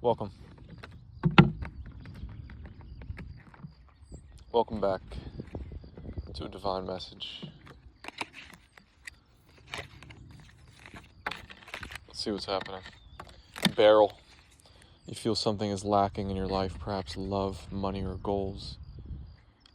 Welcome. Welcome back to a divine message. Let's see what's happening. Barrel. You feel something is lacking in your life, perhaps love, money, or goals.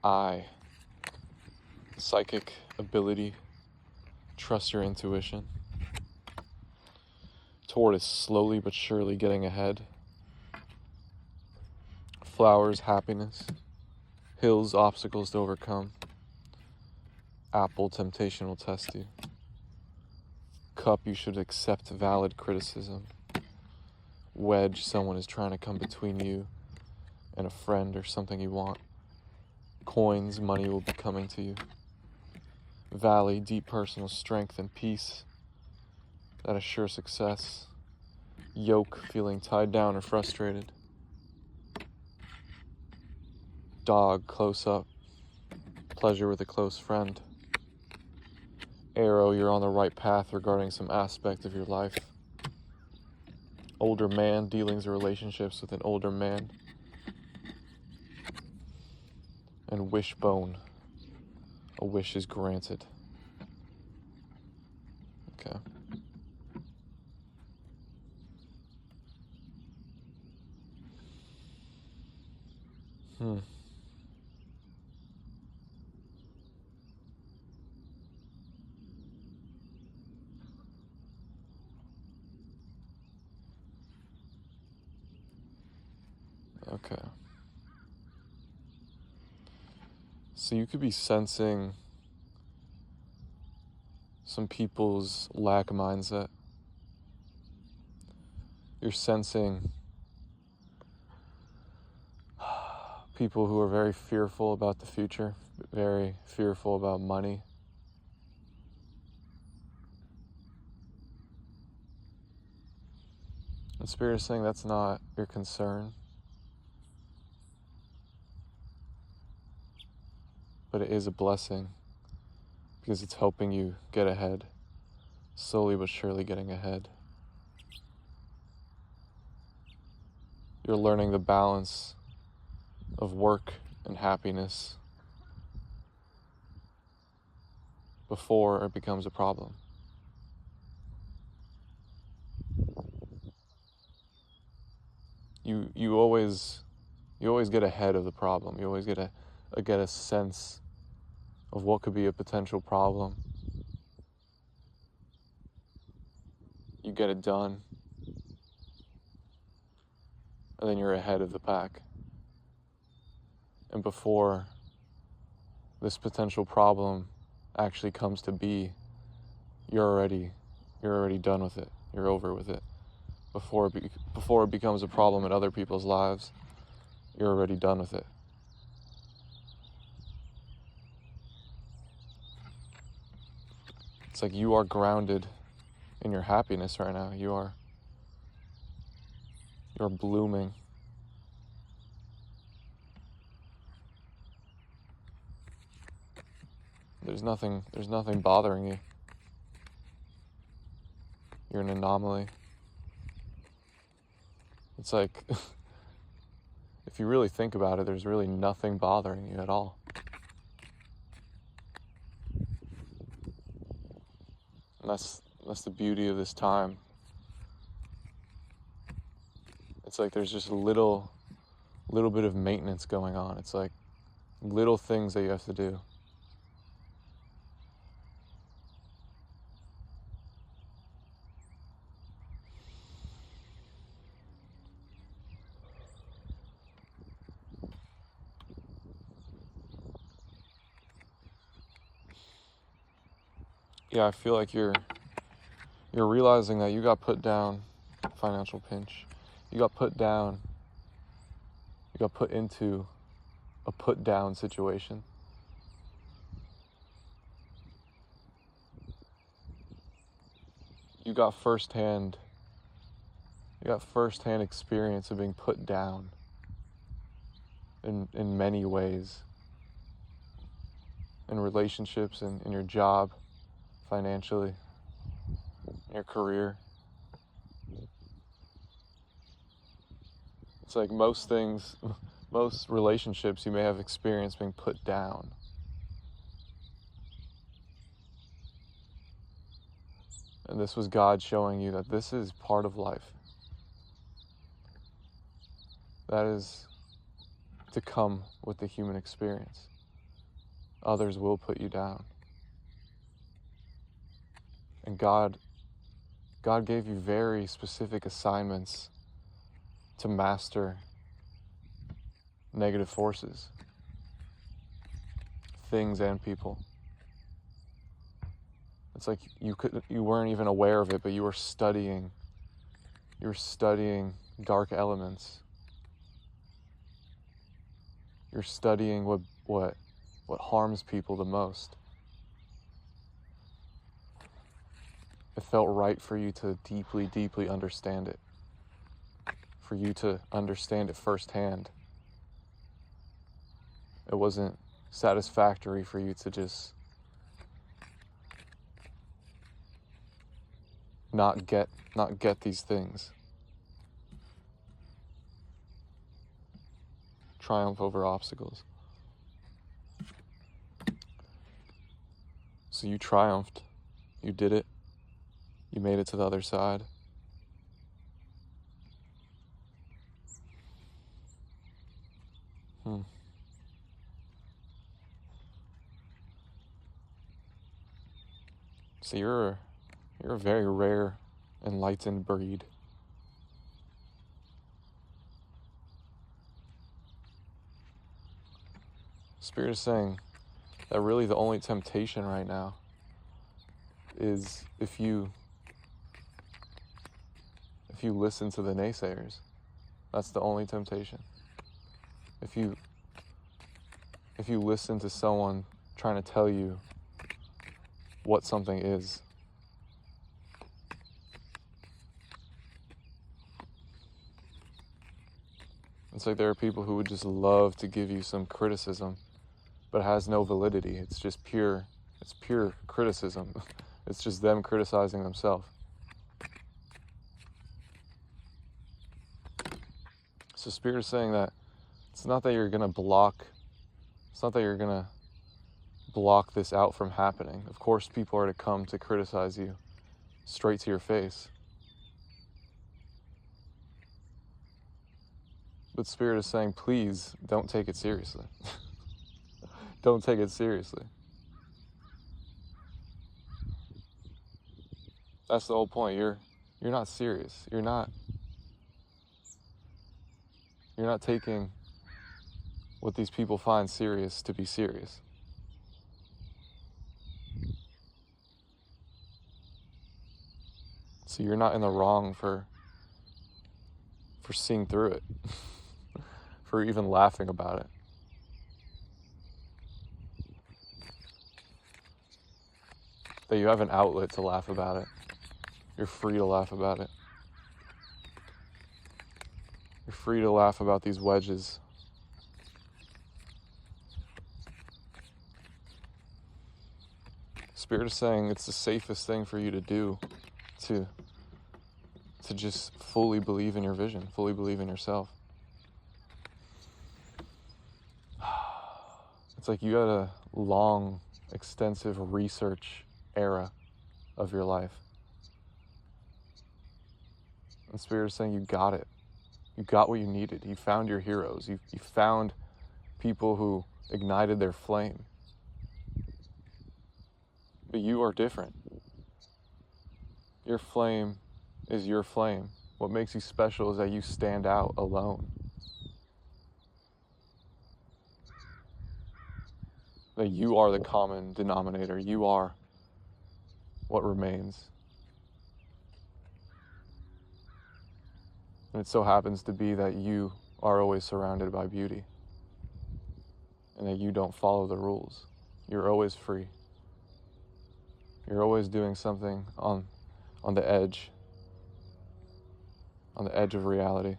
I. Psychic ability. Trust your intuition. Toward is slowly but surely getting ahead. Flowers, happiness. Hills, obstacles to overcome. Apple, temptation will test you. Cup, you should accept valid criticism. Wedge, someone is trying to come between you and a friend or something you want. Coins, money will be coming to you. Valley, deep personal strength and peace that assure success. Yoke, feeling tied down or frustrated. Dog, close up. Pleasure with a close friend. Arrow, you're on the right path regarding some aspect of your life. Older man, dealings or relationships with an older man. And wishbone, a wish is granted. Okay. Okay. So you could be sensing some people's lack mindset. You're sensing people who are very fearful about the future, very fearful about money. And Spirit is saying that's not your concern, but it is a blessing because it's helping you get ahead, slowly but surely getting ahead. You're learning the balance of work and happiness before it becomes a problem. You always get ahead of the problem. You always get a sense of what could be a potential problem. You get it done, and then you're ahead of the pack. And before this potential problem actually comes to be, you're already done with it. You're over with it. Before it becomes a problem in other people's lives, you're already done with it. It's like you are grounded in your happiness right now. You're blooming. There's nothing bothering you. You're an anomaly. It's like, if you really think about it, there's really nothing bothering you at all. And that's the beauty of this time. It's like there's just a little bit of maintenance going on. It's like little things that you have to do. Yeah, I feel like you're realizing that you got put down, financial pinch. You got put down. You got put into a put down situation. You got firsthand experience of being put down in many ways. In relationships, in your job, financially, in your career. It's like most things, most relationships you may have experienced being put down. And this was God showing you that this is part of life. That is to come with the human experience. Others will put you down. And God gave you very specific assignments to master negative forces, things and people. It's like you weren't even aware of it, but you were studying dark elements. You're studying what harms people the most. It felt right for you to deeply, deeply understand it. For you to understand it firsthand. It wasn't satisfactory for you to just not get these things. Triumph over obstacles. So you triumphed. You did it. You made it to the other side. So you're a very rare, enlightened breed. Spirit is saying that really the only temptation right now is if you listen to the naysayers. That's the only temptation. If you listen to someone trying to tell you what something is. It's like there are people who would just love to give you some criticism, but it has no validity. It's just pure criticism. It's just them criticizing themselves. So Spirit is saying that it's not that you're gonna block this out from happening. Of course, people are to come to criticize you straight to your face. But Spirit is saying, please don't take it seriously. Don't take it seriously. That's the whole point. You're not serious. You're not taking what these people find serious to be serious. So you're not in the wrong for seeing through it, for even laughing about it. That you have an outlet to laugh about it. You're free to laugh about it. You're free to laugh about these wedges. Spirit is saying it's the safest thing for you to do to just fully believe in your vision, fully believe in yourself. It's like you had a long, extensive research era of your life. And Spirit is saying you got it. You got what you needed. You found your heroes. You found people who ignited their flame. But you are different. Your flame is your flame. What makes you special is that you stand out alone. That you are the common denominator. You are what remains. And it so happens to be that you are always surrounded by beauty. And that you don't follow the rules. You're always free. You're always doing something on the edge of reality.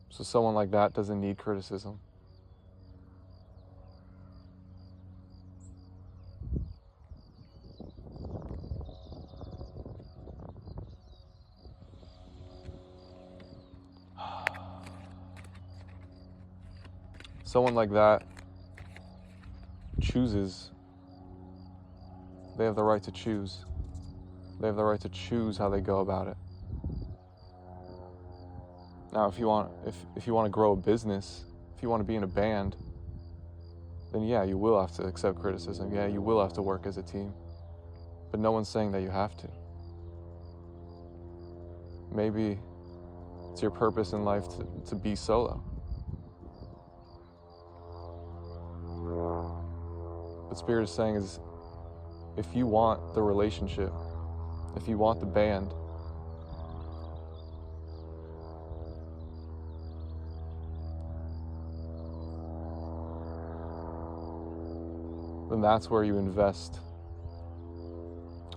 So someone like that doesn't need criticism. Someone like that chooses. They have the right to choose. They have the right to choose how they go about it. Now, if you want to grow a business, if you want to be in a band, then yeah, you will have to accept criticism. Yeah, you will have to work as a team. But no one's saying that you have to. Maybe it's your purpose in life to be solo. What Spirit is saying is, if you want the relationship, if you want the band, then that's where you invest.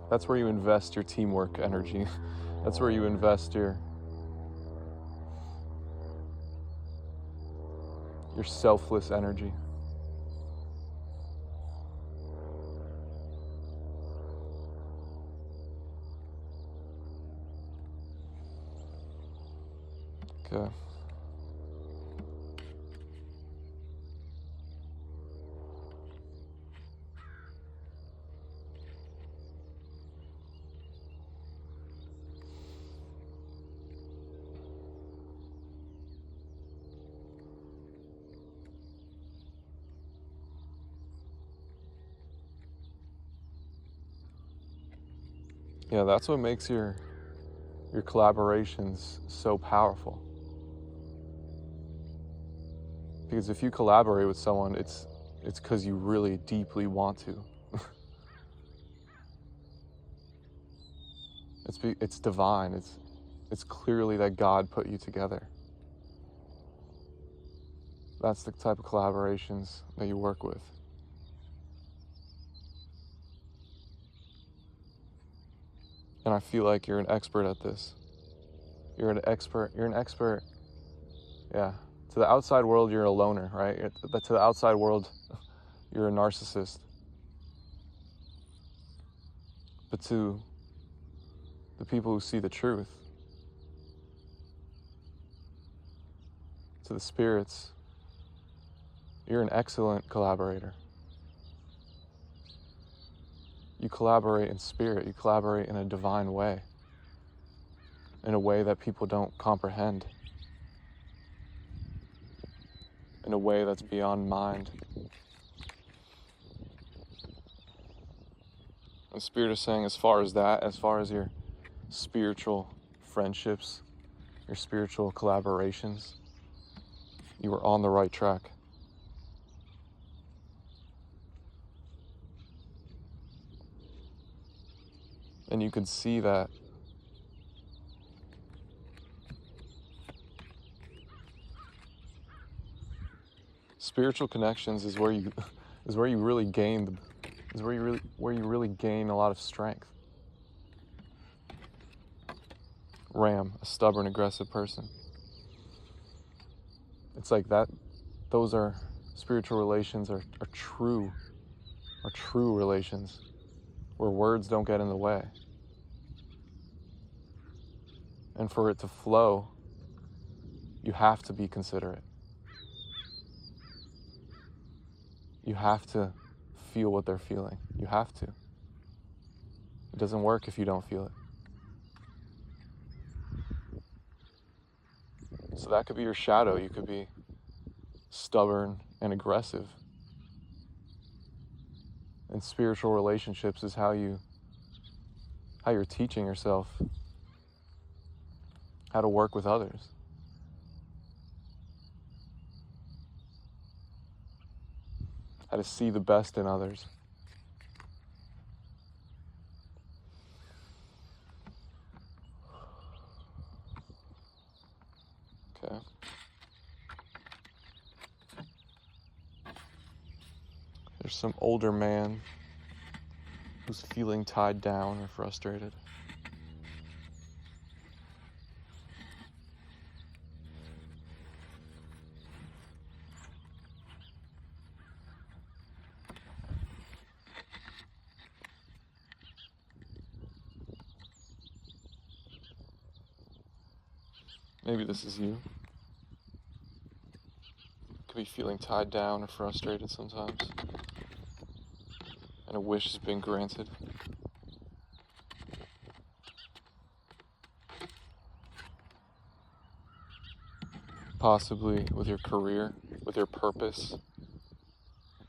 That's where you invest your teamwork energy. That's where you invest your selfless energy. Okay. Yeah, that's what makes your collaborations so powerful. Because if you collaborate with someone, it's because you really deeply want to. It's divine. It's clearly that God put you together. That's the type of collaborations that you work with. And I feel like you're an expert at this. You're an expert, yeah. To the outside world, you're a loner, right? To the outside world, you're a narcissist. But to the people who see the truth, to the spirits, you're an excellent collaborator. You collaborate in spirit, you collaborate in a divine way, in a way that people don't comprehend, in a way that's beyond mind. And Spirit is saying, as far as your spiritual friendships, your spiritual collaborations, you are on the right track. And you can see that spiritual connections is where you really gain a lot of strength. Ram, a stubborn, aggressive person. It's like that. Those are spiritual relations are true relations where words don't get in the way. And for it to flow, you have to be considerate. You have to feel what they're feeling. You have to. It doesn't work if you don't feel it. So that could be your shadow. You could be stubborn and aggressive. And spiritual relationships is how you're teaching yourself how to work with others. How to see the best in others. Okay. There's some older man who's feeling tied down or frustrated. Maybe this is you. Could be feeling tied down or frustrated sometimes, and a wish has been granted. Possibly with your career, with your purpose.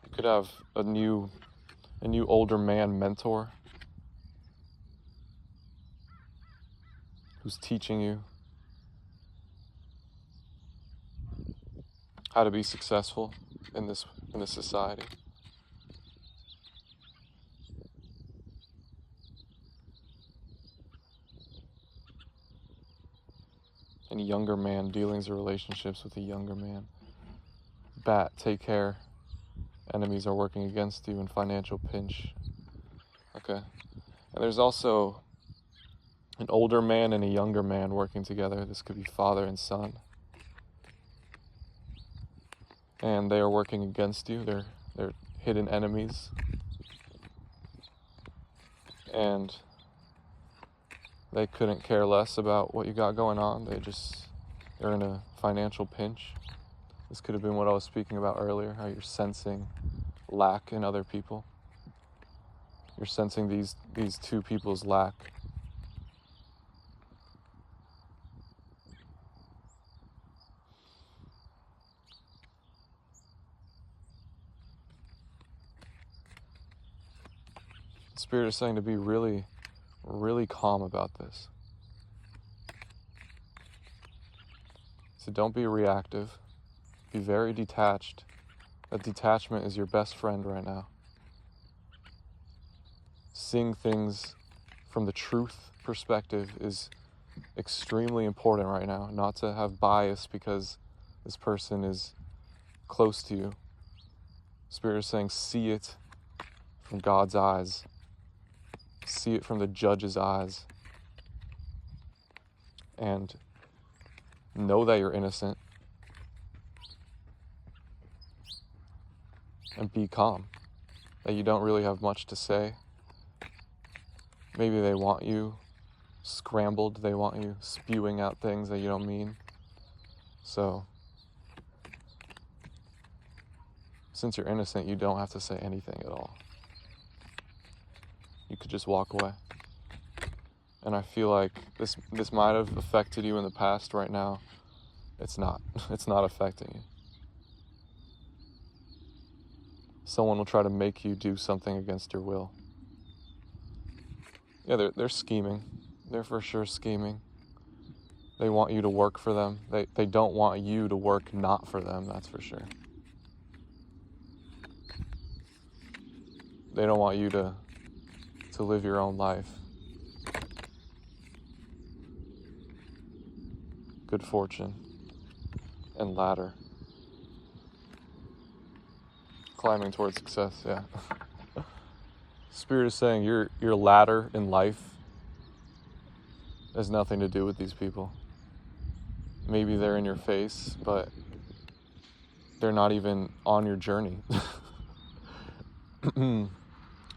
You could have a new older man mentor who's teaching you how to be successful in this society. And a younger man, dealings or relationships with a younger man. Bat, take care. Enemies are working against you in financial pinch. Okay. And there's also an older man and a younger man working together. This could be father and son. And they are working against you. They're hidden enemies. And they couldn't care less about what you got going on. They're in a financial pinch. This could have been what I was speaking about earlier, how you're sensing lack in other people. You're sensing these two people's lack. Spirit is saying to be really, really calm about this. So don't be reactive. Be very detached. That detachment is your best friend right now. Seeing things from the truth perspective is extremely important right now. Not to have bias because this person is close to you. Spirit is saying see it from God's eyes. See it from the judge's eyes. And know that you're innocent. And be calm. That you don't really have much to say. Maybe they want you scrambled. They want you spewing out things that you don't mean. So, since you're innocent, you don't have to say anything at all. You could just walk away. And I feel like this might have affected you in the past. Right now, it's not. It's not affecting you. Someone will try to make you do something against your will. Yeah, they're scheming. They're for sure scheming. They want you to work for them. They don't want you to work not for them, that's for sure. They don't want you to live your own life. Good fortune and ladder. Climbing towards success, yeah. Spirit is saying your ladder in life has nothing to do with these people. Maybe they're in your face, but they're not even on your journey.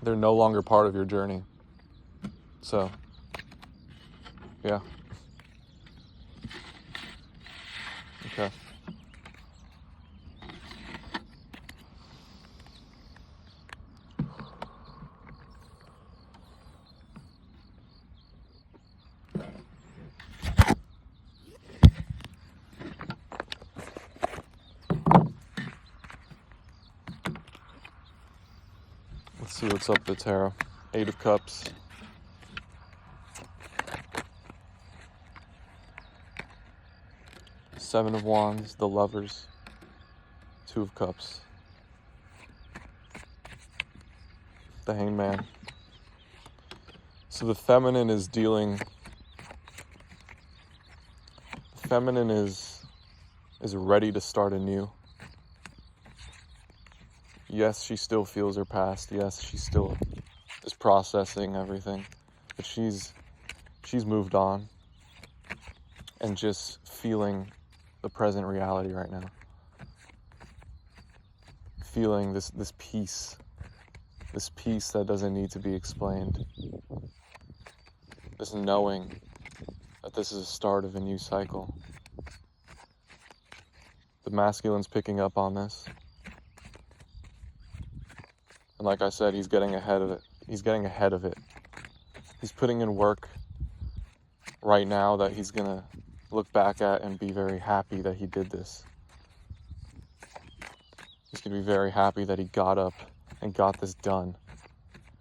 They're no longer part of your journey. So, yeah. Okay. Let's see what's up with the tarot. 8 of Cups. Seven of Wands, the Lovers. 2 of Cups. The Hanged Man. So the feminine is dealing... The feminine is ready to start anew. Yes, she still feels her past. Yes, she still is processing everything. But she's moved on. And just feeling the present reality right now. Feeling this peace. This peace that doesn't need to be explained. This knowing that this is the start of a new cycle. The masculine's picking up on this. And like I said, he's getting ahead of it. He's getting ahead of it. He's putting in work right now that he's going to look back at and be very happy that he did this. He's going to be very happy that he got up and got this done.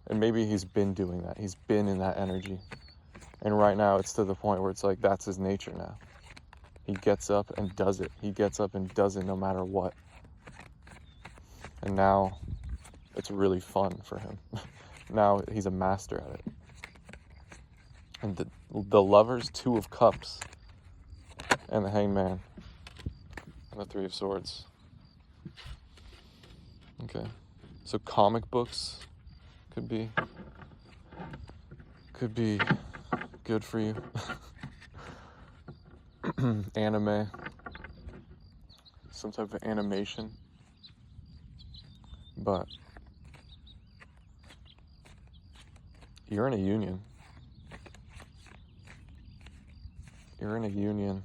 And maybe he's been doing that. He's been in that energy. And right now it's to the point where it's like that's his nature now. He gets up and does it. He gets up and does it no matter what. And now it's really fun for him. Now he's a master at it. And the Lovers, 2 of Cups, and the Hanged Man, and the 3 of Swords. Okay, so comic books could be good for you. Anime, some type of animation, but you're in a union. You're in a union